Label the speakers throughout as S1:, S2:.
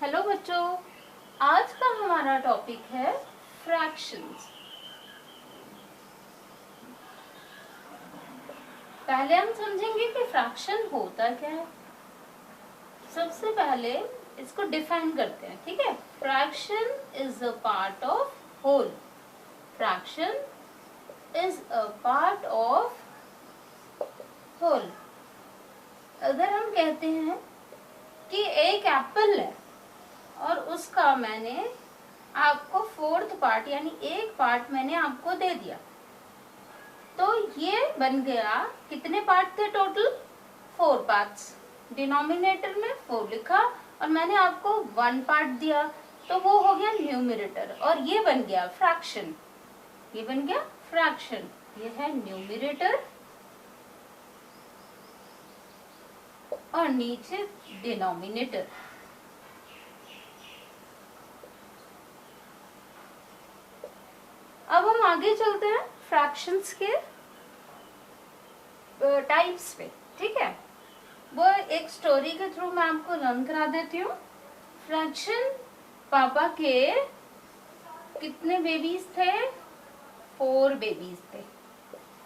S1: Hello बच्चों, आज का हमारा टॉपिक है फ्रैक्शंस। पहले हम समझेंगे कि फ्रैक्शन होता क्या है। सबसे पहले इसको डिफाइन करते हैं, ठीक है। Fraction is a part of whole. Fraction is a part of whole. अगर हम कहते हैं कि एक एप्पल है और उसका मैंने आपको फोर्थ पार्ट यानी एक पार्ट मैंने आपको दे दिया, तो ये बन गया, कितने पार्ट थे टोटल? 4 पार्ट्स। डिनोमिनेटर में 4 लिखा और मैंने आपको 1 पार्ट दिया, तो वो हो गया न्यूमरेटर और ये बन गया फ्रैक्शन। ये बन गया फ्रैक्शन। ये है न्यूमरेटर और नीचे डिनोमिनेटर। अब हम आगे चलते हैं फ्रैक्शंस के टाइप्स पे, ठीक है। वो एक स्टोरी के थ्रू मैं आपको लर्न करा देती हूँ। फ्रैक्शन पापा के कितने बेबीज थे? 4 बेबीज थे।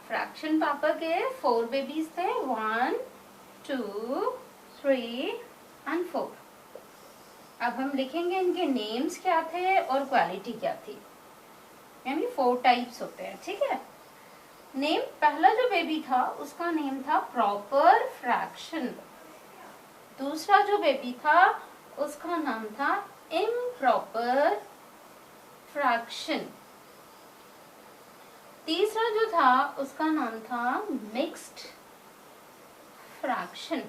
S1: फ्रैक्शन पापा के 4 बेबीज थे, 1 2 3 एंड 4। अब हम लिखेंगे इनके नेम्स क्या थे और क्वालिटी क्या थी, यानी 4 टाइप्स होते हैं, ठीक है। नेम, पहला जो बेबी था उसका नेम था प्रॉपर फ्रैक्शन। दूसरा जो बेबी था उसका नाम था इम्प्रॉपर फ्रैक्शन। तीसरा जो था उसका नाम था मिक्स्ड फ्रैक्शन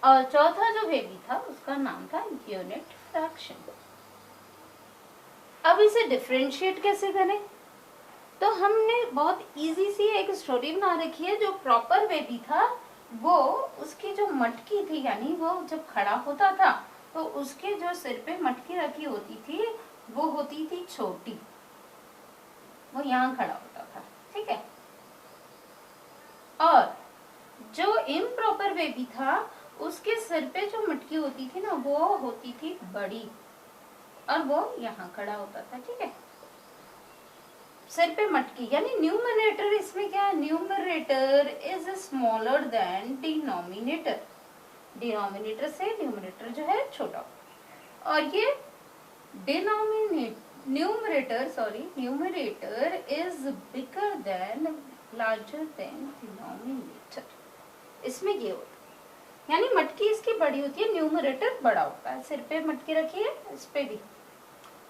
S1: और चौथा जो बेबी था उसका नाम था यूनिट फ्रैक्शन। अब इसे डिफरेंशिएट कैसे करें? तो हमने बहुत इजी सी एक स्टोरी बना रखी है। जो प्रॉपर बेबी था वो, उसकी जो मटकी थी, यानी वो जब खड़ा होता था तो उसके जो सिर पे मटकी रखी होती थी वो होती थी छोटी, वो यहाँ खड़ा होता था, ठीक है। और जो इम्प्रॉपर बेबी था उसके सिर पे जो मटकी होती थी ना वो होती थी बड़ी और वो यहाँ खड़ा होता था, ठीक है। सिर पे मटकी यानी न्यूमरेटर। इसमें क्या है? Numerator is smaller than denominator. Denominator से न्यूमरेटर जो है छोटा, और ये numerator is bigger than, larger than denominator. इसमें ये होता है, यानी मटकी इसकी बड़ी होती है, न्यूमरेटर बड़ा होता है। सिर पे मटकी रखी है, इस पे भी।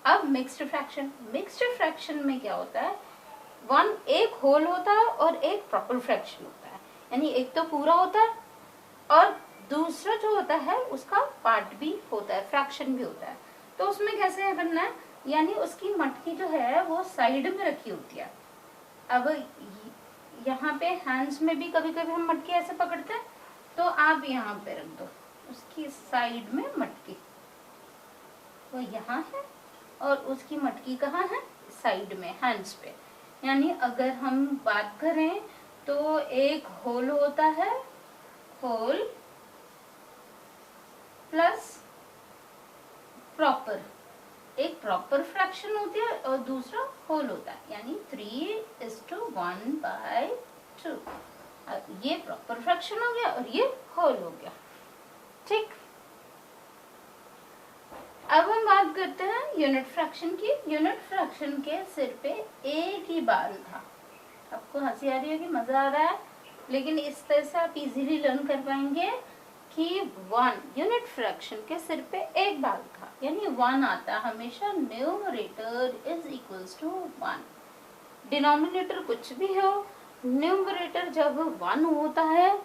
S1: अब मिक्स्ड फ्रैक्शन। मिक्स्ड फ्रैक्शन में क्या होता है? एक होल होता है और एक प्रॉपर फ्रैक्शन होता है, यानी एक तो पूरा होता है और दूसरा जो होता है उसका पार्ट भी होता है, फ्रैक्शन भी होता है। तो उसमें कैसे बनना है? यानी उसकी मटकी जो है वो साइड में रखी होती है। अब यहाँ पे हैंड्स में भी कभी कभी हम मटकी ऐसे पकड़ते हैं, तो आप यहाँ पे रख दो उसकी साइड में मटकी, वो यहाँ है और उसकी मटकी कहाँ है? साइड में, हैंड्स पे। यानी अगर हम बात करें तो एक होल होता है, होल प्लस प्रॉपर, एक प्रॉपर फ्रैक्शन होती है और दूसरा होल होता है, यानी 3:1/2। ये प्रॉपर फ्रैक्शन हो गया और ये होल हो गया, ठीक। अब हम बात करते हैं यूनिट फ्रैक्शन की। यूनिट फ्रैक्शन के सिर पे एक ही बाल था। आपको हंसी आ रही है कि मजा आ रहा है, लेकिन इस तरह से आप इजीली लर्न कर पाएंगे कि 1 यूनिट फ्रैक्शन के सिर पे एक बाल था, यानी 1 आता हमेशा। Numerator is equals to 1। Denominator कुछ भी हो, न्यूमरेटर जब 1 होता है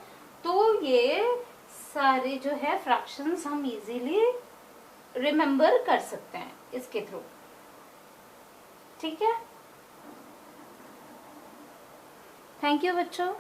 S1: तो ये सारे जो है फ्रैक्शंस हम इजीली रिमेम्बर कर सकते हैं इसके थ्रू, ठीक है। थैंक यू बच्चों।